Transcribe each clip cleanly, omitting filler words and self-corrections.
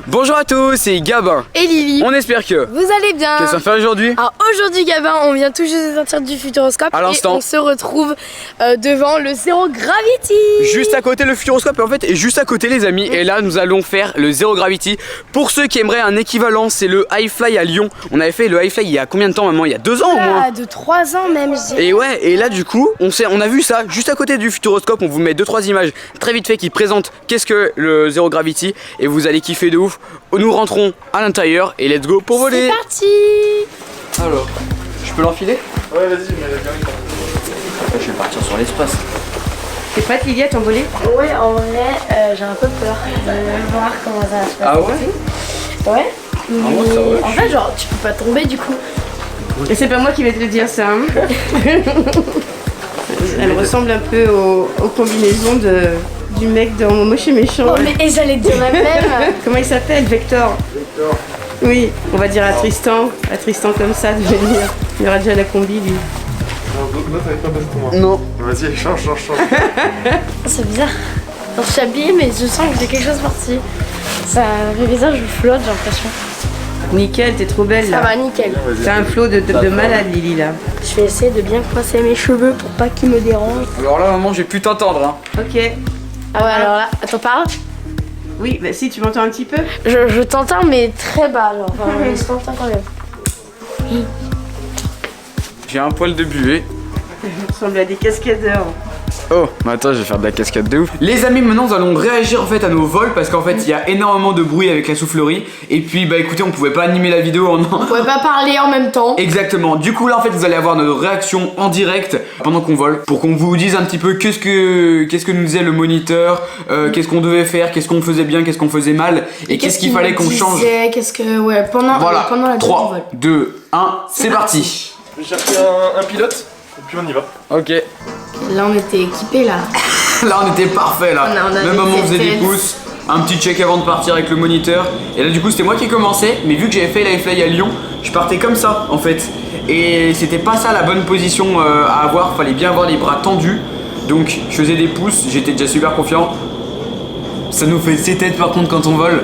Bonjour à tous, c'est Gabin et Lily. On espère que vous allez bien. Qu'est-ce qu'on fait aujourd'hui? Alors aujourd'hui Gabin, on vient tout juste de sortir du Futuroscope à l'instant. Et on se retrouve devant le Zero Gravity. Juste à côté le Futuroscope en fait est juste à côté les amis. Et là nous allons faire le Zero Gravity. Pour ceux qui aimeraient un équivalent, c'est le High Fly à Lyon. On avait fait le High Fly il y a combien de temps maman? Il y a 2 ans au moins. De 3 ans même je dirais. Et ouais, et là du coup on a vu ça juste à côté du Futuroscope. On vous met 2-3 images très vite fait qui présentent qu'est-ce que le Zero Gravity. Et vous allez kiffer de ouf. Nous rentrons à l'intérieur et let's go pour voler. C'est parti. Alors, je peux l'enfiler? Ouais, vas-y, mais Je vais partir sur l'espace. T'es prête Lily à t'envoler? Ouais, en vrai j'ai un peu peur de voir comment ça va se passer. Ah ouais? Ouais. moi, ça va, En fait genre tu peux pas tomber du coup. Et c'est pas moi qui vais te le dire ça. Hein. Elle ressemble un peu aux combinaisons du mec dans Moche et Méchant. Oh mais et j'allais dire la même. Comment il s'appelle? Vector. Vector. Oui, on va dire à Tristan comme ça de venir. Il aura déjà la combi lui. Non, t'avais pas besoin de moi. Non. Vas-y, change. C'est bizarre. Alors, je suis habillée mais je sens que j'ai quelque chose parti. Ça fait bizarre, je flotte j'ai l'impression. Nickel, t'es trop belle Ça là. va nickel. T'as un flot de malade Lily là. Je vais essayer de bien coincer mes cheveux pour pas qu'ils me dérangent. Alors là maman j'ai pu t'entendre hein. Ok. Ah ouais alors là, attends parle. Oui, bah si tu m'entends un petit peu. Je t'entends mais très bas genre. Enfin, mais je t'entends quand même. J'ai un poil de buée. Ça ressemble à des cascadeurs. Oh, mais attends, je vais faire de la cascade de ouf. Les amis, maintenant nous allons réagir en fait à nos vols parce qu'en fait il y a énormément de bruit avec la soufflerie. Et puis bah écoutez, on pouvait pas animer la vidéo en... On pouvait pas parler en même temps. Exactement. Du coup là en fait vous allez avoir notre réaction en direct pendant qu'on vole pour qu'on vous dise un petit peu qu'est-ce que nous disait le moniteur, qu'est-ce qu'on devait faire, qu'est-ce qu'on faisait bien, qu'est-ce qu'on faisait mal et qu'est-ce qu'il fallait qu'on change. Qu'est-ce que ouais pendant Voilà. pendant la durée du 3, vol. 2, 1, c'est parti. Je vais chercher un pilote, et puis on y va. Ok. Là on était équipés là. Là on était parfait là. On avait Même maman fait faisait des test. pouces. Un petit check avant de partir avec le moniteur. Et là du coup c'était moi qui commençais. Mais vu que j'avais fait la fly à Lyon, je partais comme ça en fait. Et c'était pas ça la bonne position à avoir. Fallait bien avoir les bras tendus. Donc je faisais des pouces, j'étais déjà super confiant. Ça nous fait ses têtes par contre quand on vole.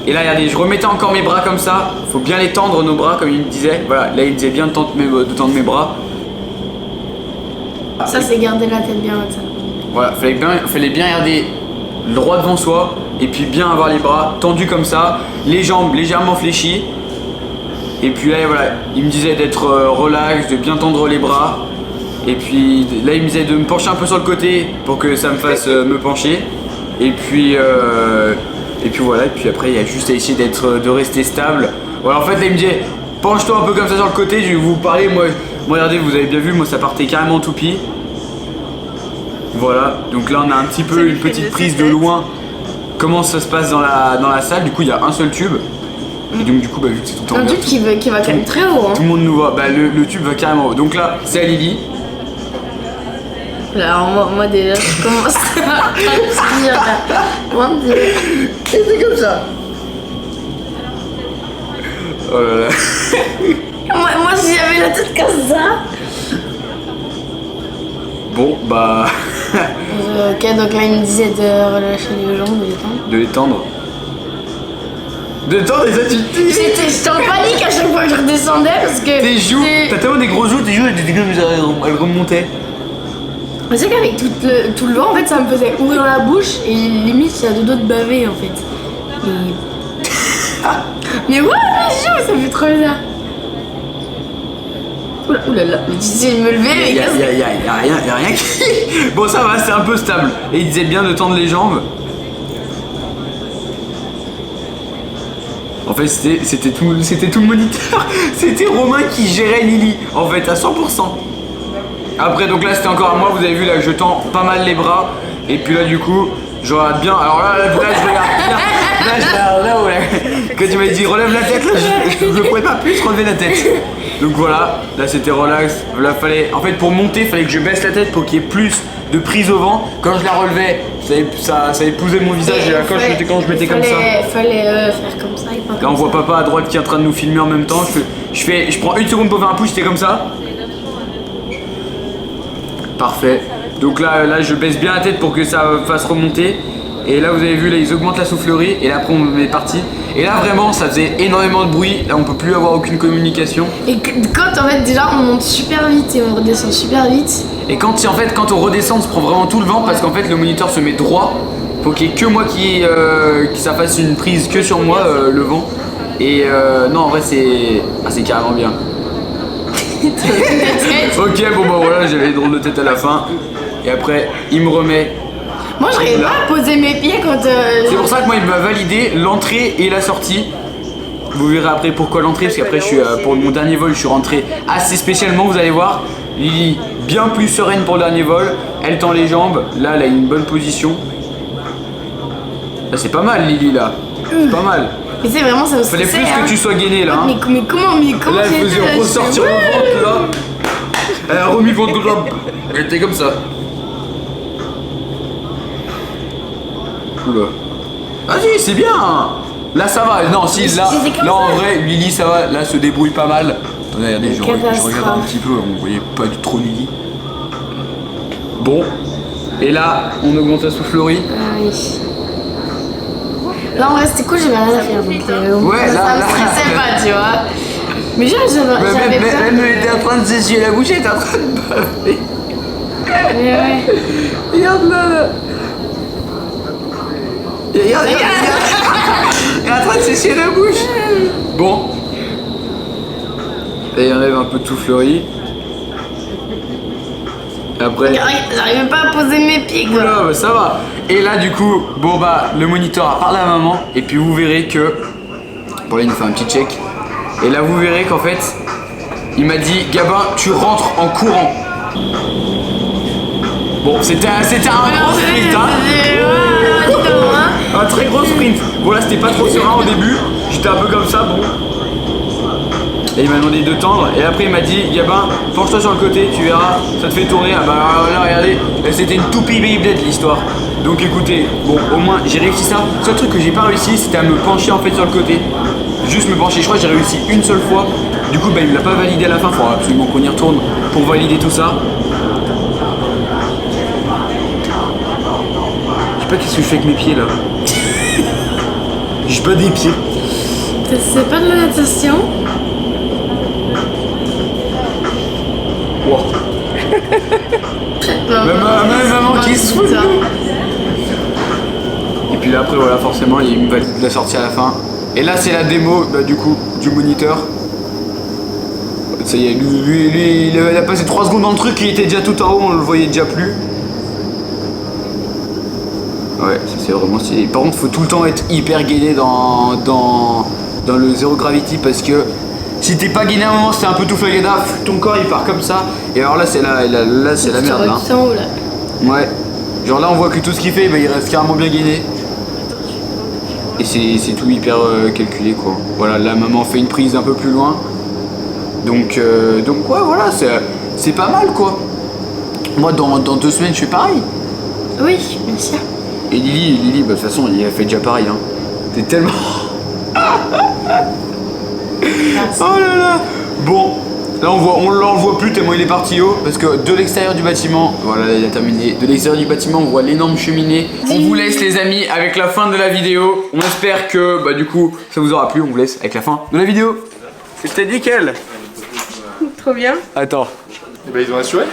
Et là regardez, je remettais encore mes bras comme ça. Faut bien les tendre nos bras comme il me disait. Voilà, là il me disait bien de tendre mes bras. Ça c'est garder la tête bien haute. Voilà, fallait bien regarder droit devant soi et puis bien avoir les bras tendus comme ça, les jambes légèrement fléchies. Et puis là voilà, il me disait d'être relax, de bien tendre les bras. Et puis là il me disait de me pencher un peu sur le côté pour que ça me fasse me pencher. Et puis voilà, et puis après il y a juste à essayer de rester stable. Voilà, en fait là il me disait penche-toi un peu comme ça sur le côté, je vais vous parler, moi regardez, vous avez bien vu, moi ça partait carrément en toupie. Voilà, donc là on a un petit peu une petite prise de loin comment ça se passe dans la salle. Du coup il y a un seul tube. Et donc du coup bah vu que c'est tout en Un vert, tube qui va quand même très haut hein. tout le monde nous voit, bah le tube va carrément haut. Donc là c'est à Lily. Alors moi déjà je commence à me dire là. Mon Dieu. Et c'est comme ça. Oh là là. Moi si j'avais la tête comme ça. Bon bah Ok donc là il me disait de relâcher les jambes, de les tendre. de l'étendre. De l'étendre et ça tu le dis. J'étais en panique à chaque fois que je redescendais parce que Tes joues, t'as tellement des gros joues, tes joues elles étaient comme ça, elles remontaient. Je sais qu'avec tout le vent en fait ça me faisait ouvrir la bouche et limite c'est à deux doigts de baver en fait. Mais ouais mes joues ça me fait trop bizarre. Oulala, mais j'essayais de me lever mais Y a rien qui... Bon ça va, c'est un peu stable. Et il disait bien de tendre les jambes. En fait c'était tout le moniteur. C'était Romain qui gérait Lily en fait à 100%. Après donc là c'était encore à moi, vous avez vu là je tends pas mal les bras. Et puis là du coup je regarde bien. Alors là je regarde là ouais. Quand tu m'as dit relève la tête là je ne pouvais pas plus relever la tête. Donc voilà, là c'était relax. Là fallait, en fait pour monter fallait que je baisse la tête pour qu'il y ait plus de prise au vent. Quand je la relevais, ça épousait mon visage. Et là quand je mettais comme ça. Fallait faire comme ça et pas Là comme on voit ça. papa à droite qui est en train de nous filmer en même temps. Je prends une seconde pour faire un push, j'étais comme ça. Parfait. Donc là je baisse bien la tête pour que ça fasse remonter. Et là vous avez vu, là ils augmentent la soufflerie et là après on est parti. Et là vraiment ça faisait énormément de bruit, là on peut plus avoir aucune communication. Et quand en fait déjà on monte super vite et on redescend super vite. Et quand on redescend on se prend vraiment tout le vent parce qu'en fait le moniteur se met droit. Faut qu'il y ait que moi qui ça fasse une prise que sur moi le vent. Et non en vrai c'est carrément bien. Ok bon bah voilà j'avais les drôles de tête à la fin. Et après il me remet. Moi j'arrive pas à poser mes pieds quand C'est pour ça que moi il m'a validé l'entrée et la sortie. Vous verrez après pourquoi l'entrée, parce qu'après je suis pour mon dernier vol je suis rentré assez spécialement, vous allez voir. Lily bien plus sereine pour le dernier vol, elle tend les jambes, là elle a une bonne position. Là c'est pas mal Lily là, c'est pas mal. Mais c'est vraiment ça me Fallait stressait, plus que tu sois gainé là. Hein. Mais comment Là elle faisait ressortir le ventre là. Elle a remis le ventre comme ça. Elle était comme ça. Oula. Vas-y, c'est bien. Là ça va. Non, si là en vrai, Lily ça va. Là se débrouille pas mal. Attendez, regardez, je regarde un petit peu. On voyait pas du trop Lily. Bon. Et là, on augmente la soufflerie. Ah oui. Là en vrai c'était cool, j'avais rien à faire donc Ouais, ça me stressait pas, tu vois. Mais j'avais peur. Même elle était en train de s'essuyer la bouche, elle était en train de baver. Mais ouais. Regarde là. Regarde. Elle est en train de s'essuyer la bouche. Bon. Et il enlève un peu de soufflerie. Après. J'arrivais pas à poser mes pieds quoi. Oula, bah ça va. Et là du coup, bon bah le moniteur a parlé à maman. Et puis vous verrez que. Bon là il nous fait un petit check. Et là vous verrez qu'en fait, il m'a dit Gabin, tu rentres en courant. Bon, c'était un gros sprint, hein. Un très gros sprint. Bon là c'était pas trop serein au début. J'étais un peu comme ça, bon. Et il m'a demandé de tendre. Et après il m'a dit Gabin, penche-toi sur le côté, tu verras, ça te fait tourner. Ah bah là regardez, c'était une toupie Beyblade l'histoire. Donc écoutez, bon au moins j'ai réussi ça. Le seul truc que j'ai pas réussi c'était à me pencher en fait sur le côté. Juste me pencher, je crois que j'ai réussi une seule fois. Du coup bah il me l'a pas validé à la fin, il faudra absolument qu'on y retourne pour valider tout ça. Je sais pas qu'est-ce que je fais avec mes pieds là. J'ai pas des pieds. C'est pas de la natation. Wow. Même maman qui se fout. Et puis là après voilà forcément il me valide la sortie à la fin. Et là c'est la démo bah, du coup du moniteur. Ça y est, lui il a passé 3 secondes dans le truc, il était déjà tout en haut, on le voyait déjà plus. Ouais, ça c'est vraiment stylé. Par contre faut tout le temps être hyper gainé dans le zéro gravity parce que si t'es pas gainé à un moment c'est un peu tout flagada, ton corps il part comme ça. Et alors là c'est là c'est la merde là. Ouais. Genre là on voit que tout ce qu'il fait bah, il reste carrément bien gainé. Et c'est tout hyper calculé quoi. Voilà, là maman fait une prise un peu plus loin. Donc ouais voilà, c'est pas mal quoi. Moi dans 2 semaines je fais pareil. Oui, bien sûr. Et Lily bah, de toute façon il a fait déjà pareil hein. T'es tellement. Oh là là. Bon, là on l'en voit plus tellement il est parti haut. Parce que de l'extérieur du bâtiment, voilà il a terminé. De l'extérieur du bâtiment on voit l'énorme cheminée. On vous laisse les amis avec la fin de la vidéo. On espère que bah du coup ça vous aura plu. On vous laisse avec la fin de la vidéo. C'était nickel. Trop bien. Attends. Et bah ils ont assuré.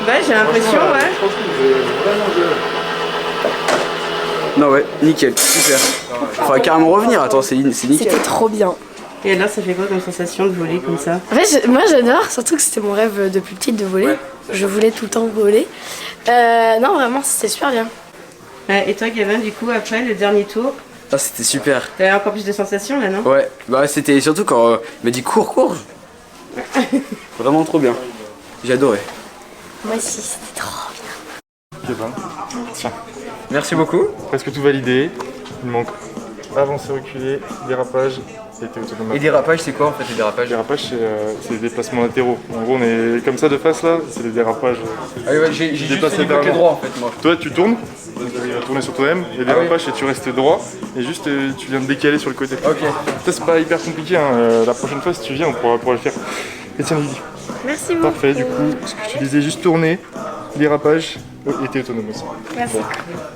Bah j'ai l'impression, ouais. Je pense qu'ils ont vraiment joué. Non ouais, nickel, super. Faudra carrément revenir, attends c'est nickel. C'était trop bien. Et alors ça fait quoi comme sensation de voler comme ça? En fait, moi j'adore, surtout que c'était mon rêve depuis petite de voler. Je voulais tout le temps voler. Non, vraiment, c'était super bien. Et toi Gavin, du coup, après le dernier tour, Ah c'était super. t'avais encore plus de sensations là, non? Ouais, bah c'était surtout quand il m'a dit cours. Vraiment trop bien. J'ai adoré. Moi aussi, c'était trop bien. Gabin. Tiens. Merci beaucoup. Presque tout validé. Il manque avancer, reculer, dérapage et t'es autonome. Et dérapage c'est quoi en fait les dérapages? Dérapage c'est les déplacements latéraux. En gros on est comme ça de face là, c'est les dérapages. Ah ouais, j'ai juste Déplacer fait du côté latéralement. droit en fait moi. Toi tu tournes, tu vas tourner sur toi-même, et Ah dérapage c'est tu restes droit et juste tu viens de décaler sur le côté. Ok. Ça c'est pas hyper compliqué, hein. La prochaine fois si tu viens on pourra le faire. Et tiens Lily. Merci beaucoup. Parfait, du coup, ce que tu disais, juste tourner dérapage était autonome aussi. Merci.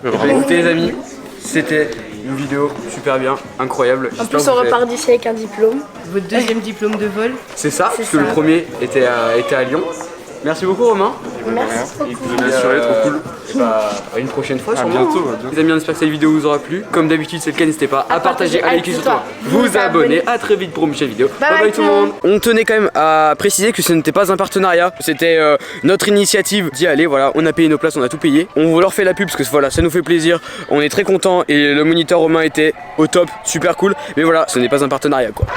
Bah, écoutez les amis, c'était une vidéo super bien, incroyable. En plus, on repart d'ici avec un diplôme. Votre deuxième diplôme de vol. C'est ça, parce que ça. le premier était à Lyon. Merci beaucoup Romain. Merci beaucoup. Vous avez assuré, trop cool. Et bah, à une prochaine fois À sûrement. bientôt, à bientôt. Les amis, on espère que cette vidéo vous aura plu. Comme d'habitude, c'est le cas, n'hésitez pas à partager, à liker surtout, vous abonner. À très vite pour une prochaine vidéo. Bye bye tout le monde. On tenait quand même à préciser que ce n'était pas un partenariat. C'était notre initiative d'y aller. Voilà, on a payé nos places, on a tout payé. On vous leur fait la pub parce que voilà, ça nous fait plaisir. On est très contents et le moniteur Romain était au top, super cool. Mais voilà, ce n'est pas un partenariat quoi.